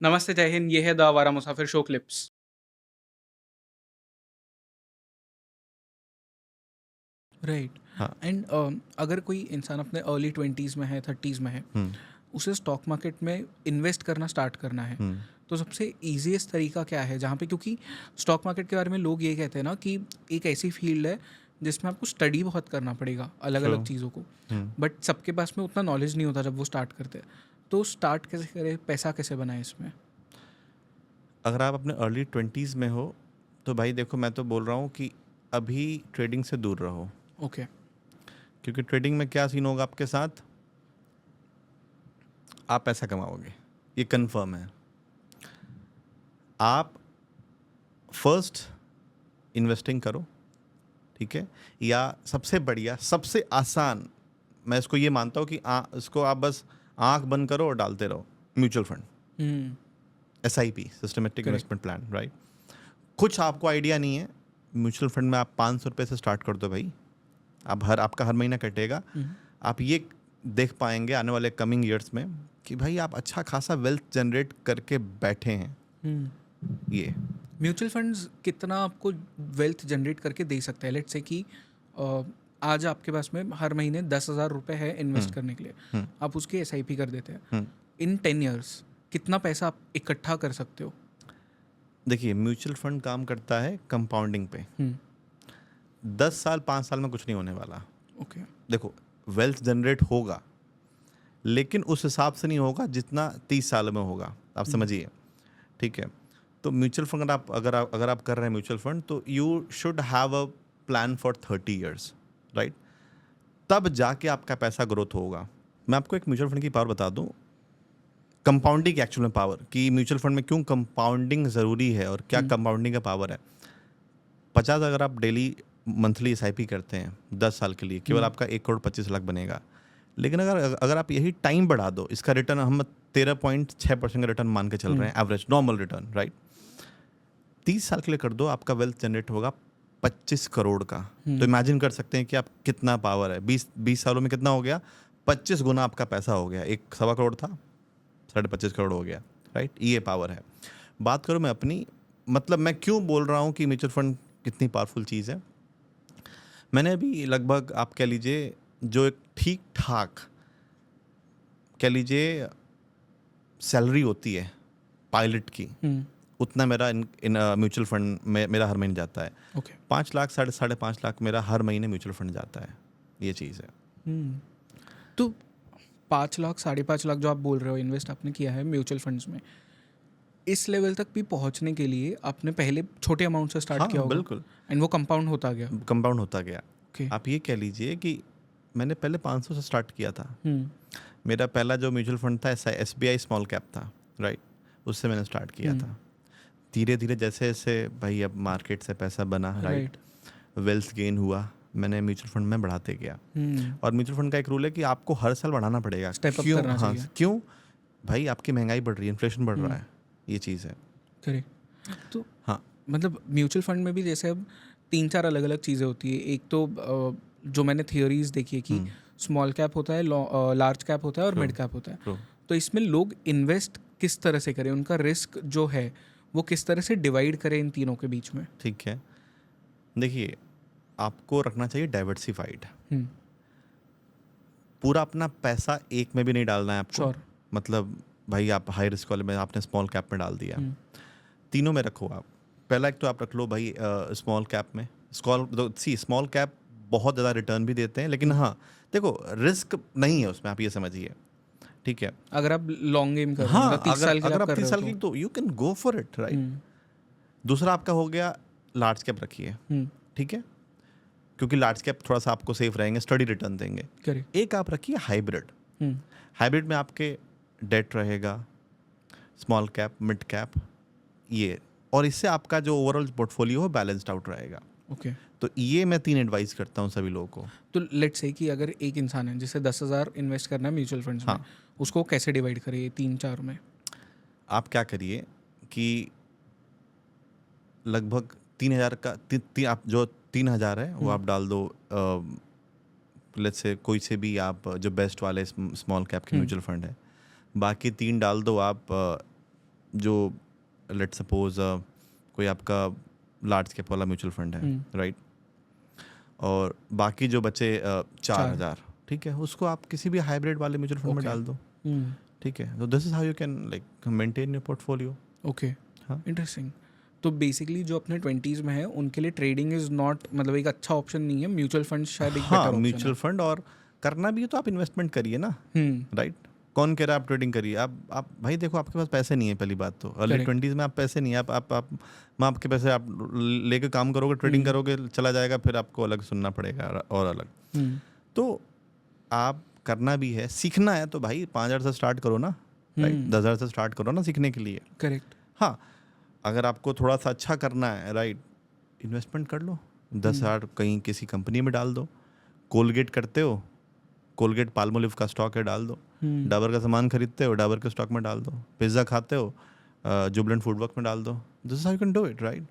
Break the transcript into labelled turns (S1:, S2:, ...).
S1: नमस्ते, जय हिंद। ये है द आवारा मुसाफिर शो क्लिप्स। राइट।
S2: हाँ।
S1: एंड अगर कोई इंसान अपने अर्ली 20s में है, 30s में है,
S2: हुँ,
S1: उसे स्टॉक मार्केट में इन्वेस्ट करना स्टार्ट करना है,
S2: हुँ,
S1: तो सबसे ईज़ीएस्ट तरीका क्या है? जहाँ पे क्योंकि स्टॉक मार्केट के बारे में लोग ये कहते हैं ना कि एक ऐसी फील्ड है जिसमें आपको स्टडी बहुत करना पड़ेगा
S2: ट्रू।
S1: अलग-अलग चीज़ों को।
S2: हुँ।
S1: बट सबके पास में उतना नॉलेज नहीं होता जब वो स्टार्ट करते हैं। तो स्टार्ट कैसे करें? पैसा कैसे बनाएँ इसमें?
S2: अगर आप अपने अर्ली 20s में हो, तो भाई देखो मैं तो बोल रहा हूँ कि अभी ट्रेडिंग से दूर रहो।
S1: ओके।
S2: क्योंकि ट्रेडिंग में क्या सीन होगा आपके साथ, आप पैसा कमाओगे, ये कन्फर्म है। आप फर्स्ट इन्वेस्टिंग करो, ठीक है? या सबसे बढ़िया, सबसे आसान, मैं इसको ये मानता हूँ कि इसको आप बस आँख बंद करो और डालते रहो, mutual fund,
S1: hmm,
S2: SIP, systematic
S1: correct.
S2: Investment plan, right? कुछ आपको आइडिया नहीं है, म्यूचुअल फंड में आप 500 रुपये से स्टार्ट कर दो भाई। आपका हर महीना कटेगा।
S1: हुँ,
S2: आप ये देख पाएंगे आने वाले कमिंग ईयर्स में कि भाई आप अच्छा खासा वेल्थ जनरेट करके बैठे हैं।
S1: हुँ।
S2: ये
S1: म्यूचुअल फंड्स कितना आपको वेल्थ जनरेट करके दे सकता है? लेट्स से कि अ, आज आपके पास में हर महीने 10,000 रुपये है इन्वेस्ट
S2: हम्म,
S1: करने के लिए,
S2: हम्म,
S1: आप उसकी एसआईपी कर देते हैं।
S2: हम्म।
S1: इन 10 ईयर्स कितना पैसा आप इकट्ठा कर सकते हो?
S2: देखिए, म्यूचुअल फंड काम करता है कंपाउंडिंग पे।
S1: हम्म।
S2: 10 साल 5 साल में कुछ नहीं होने वाला।
S1: ओके।
S2: देखो, वेल्थ जनरेट होगा, लेकिन उस हिसाब से नहीं होगा जितना 30 साल में होगा। आप
S1: हम्म,
S2: समझिए, ठीक है? तो म्यूचुअल फंड अगर आप कर रहे हैं म्यूचुअल फंड, तो you should have a plan for 30 years, right? तब जाके आपका पैसा ग्रोथ होगा। मैं आपको एक म्यूचुअल फंड की पावर बता दूं, कंपाउंडिंग की एक्चुअल में पावर, कि म्यूचुअल फंड में क्यों कंपाउंडिंग ज़रूरी है और क्या
S1: हम्म,
S2: कंपाउंडिंग का पावर है। 50 अगर आप डेली मंथली एसआईपी करते हैं 10 साल के लिए, केवल
S1: हम्म,
S2: आपका 1,25,00,000 बनेगा। लेकिन अगर अगर आप यही टाइम बढ़ा दो, इसका रिटर्न हम 13.6% का रिटर्न मान के चल रहे
S1: हम्म,
S2: हैं, एवरेज नॉर्मल रिटर्न, राइट? 30 साल के लिए कर दो, आपका वेल्थ जनरेट होगा 25 करोड़ का। तो
S1: हम्म,
S2: इमेजिन कर सकते हैं कि आप कितना पावर है। 20 सालों में कितना हो गया? 25 गुना आपका पैसा हो गया। 1 सवा करोड़ था, 25.5 करोड़ हो गया, राइट? ये पावर है। बात करूं मैं अपनी, मतलब मैं क्यों बोल रहा हूं कि म्यूचुअल फंड कितनी पावरफुल चीज़ है। मैंने अभी लगभग, आप कह लीजिए, जो एक ठीक ठाक, कह लीजिए, सैलरी होती है पायलट की,
S1: हम्म।
S2: उतना मेरा इन म्यूचुअल फंड में मेरा हर महीने जाता है।
S1: ओके।
S2: 5 लाख, साढ़े 5 लाख मेरा हर महीने म्यूचुअल फंड जाता है। ये चीज़ है।
S1: हम्म। तो 5 लाख 5.5 लाख जो आप बोल रहे हो इन्वेस्ट आपने किया है म्यूचुअल फंड्स में, इस लेवल तक भी पहुंचने के लिए आपने पहले छोटे अमाउंट से स्टार्ट
S2: हाँ,
S1: किया होगा
S2: बिल्कुल।
S1: एंड वो कंपाउंड होता गया।
S2: कंपाउंड होता गया।
S1: ओके।
S2: आप ये कह लीजिए कि मैंने पहले 500 से स्टार्ट किया था।
S1: हम्म,
S2: मेरा पहला जो म्यूचुअल फंड था एसबीआई स्मॉल कैप था, राइट? उससे मैंने स्टार्ट किया
S1: हम्म।
S2: था। धीरे धीरे जैसे जैसे भाई अब मार्केट से पैसा बना, राइट,
S1: राइट।
S2: वेल्थ गेन हुआ, मैंने म्यूचुअल फंड में बढ़ाते गया।
S1: हम्म।
S2: और म्यूचुअल फंड का एक रूल है कि आपको हर साल बढ़ाना पड़ेगा।
S1: स्टेप अप
S2: क्यों?
S1: करना
S2: हाँ,
S1: चाहिए।
S2: क्यों? भाई आपकी महंगाई बढ़ रही है, इन्फ्लेशन बढ़ रहा
S1: हम्म।
S2: है, ये चीज़ है।
S1: करेक्ट। तो
S2: हाँ।
S1: मतलब म्यूचुअल फंड में भी जैसे अब 3-4 अलग-अलग चीज़ें होती है। एक तो जो मैंने थियोरीज़ देखी है कि स्मॉल कैप होता है, लार्ज कैप होता है और
S2: ट्रू,
S1: मिड कैप होता है।
S2: ट्रू।
S1: तो इसमें लोग इन्वेस्ट किस तरह से करें? उनका रिस्क जो है, वो किस तरह से डिवाइड करें इन तीनों के बीच में?
S2: ठीक है, देखिए, आपको रखना चाहिए डाइवर्सिफाइड।
S1: हुँ,
S2: पूरा अपना पैसा एक में भी नहीं डालना है आपको।
S1: श्योर।
S2: मतलब भाई आप हाई रिस्क वाले में आपने स्मॉल कैप में डाल दिया,
S1: हुँ,
S2: तीनों में रखो आप। पहला एक तो आप रख लो भाई स्मॉल कैप में। स्मॉल कैप बहुत ज़्यादा रिटर्न भी देते हैं, लेकिन
S1: हुँ।
S2: हाँ, देखो, रिस्क नहीं है उसमें, आप ये समझिए, ठीक है?
S1: अगर आप लॉन्ग गेम कर रहे हो, मतलब
S2: हाँ,
S1: 30
S2: अगर
S1: साल के लिए
S2: अगर
S1: आप
S2: आप
S1: कर रहे
S2: 30
S1: हो
S2: साल
S1: तो।
S2: की, तो you can go for it, right?
S1: Hmm,
S2: दूसरा आपका हो गया, लार्ज कैप रखिए,
S1: हुँ,
S2: ठीक है? क्योंकि लार्ज कैप थोड़ा सा आपको सेफ रहेंगे, स्टडी रिटर्न देंगे।
S1: करेक्ट।
S2: एक आप रखिए हाइब्रिड।
S1: हुँ,
S2: हाइब्रिड में आपके डेट रहेगा, स्मॉल कैप, मिड कैप, ये, और इससे आपका जो ओवरऑल पोर्टफोलियो है बैलेंस्ड आउट रहेगा।
S1: ओके।
S2: तो ये मैं 3 एडवाइस करता हूँ सभी लोगों को।
S1: तो लेट्स से कि अगर एक इंसान है जिसे 10,000 इन्वेस्ट करना है म्यूचुअल फंड्स में,
S2: हाँ,
S1: उसको कैसे डिवाइड करे ये 3-4 में?
S2: आप क्या करिए कि लगभग 3,000 का, आप जो 3,000 है वो
S1: हुँ,
S2: आप डाल दो, लेट्स से कोई से भी आप जो बेस्ट वाले स्मॉल कैप के
S1: हुँ,
S2: म्यूचुअल फंड है। बाकी 3 डाल दो आप जो लेट सपोज कोई आपका लार्ज कैप वाला म्यूचुअल फंड है, राइट, और बाकी जो बचे 4,000, ठीक है, उसको आप किसी भी हाइब्रिड वाले म्यूचुअल फंड में डाल दो, ठीक है. तो this is how you can like maintain your portfolio.
S1: Okay,
S2: हाँ.
S1: इंटरेस्टिंग. तो बेसिकली जो अपने 20s में है उनके लिए ट्रेडिंग इज नॉट, मतलब एक अच्छा ऑप्शन नहीं है. म्यूचुअल फंड शायद एक बेटर
S2: हाँ,
S1: ऑप्शन
S2: म्यूचुअल फंड, और करना भी है तो आप इन्वेस्टमेंट करिए ना, राइट. कौन कह रहा है आप ट्रेडिंग करिए? आप भाई देखो, आपके पास पैसे नहीं है, पहली बात तो. अर्ली 20s में आप पैसे नहीं है, आप मैं आपके पैसे आप लेके काम करोगे, ट्रेडिंग करोगे, चला जाएगा, फिर आपको अलग सुनना पड़ेगा और अलग. तो आप करना भी है, सीखना है तो भाई 5,000 से स्टार्ट करो ना, राइट. 10,000 से स्टार्ट करो ना सीखने के लिए.
S1: करेक्ट.
S2: हाँ, अगर आपको थोड़ा सा अच्छा करना है, राइट, इन्वेस्टमेंट कर लो. 10,000 कहीं किसी कंपनी में डाल दो. कोलगेट करते हो, कोलगेट पाल्मोलिव का स्टॉक है, डाल दो. डाबर का सामान खरीदते हो, डाबर के स्टॉक में डाल दो. पिज्ज़ा खाते हो, जुबलेंट फूड वर्क में डाल दो. This is how you can do it, right.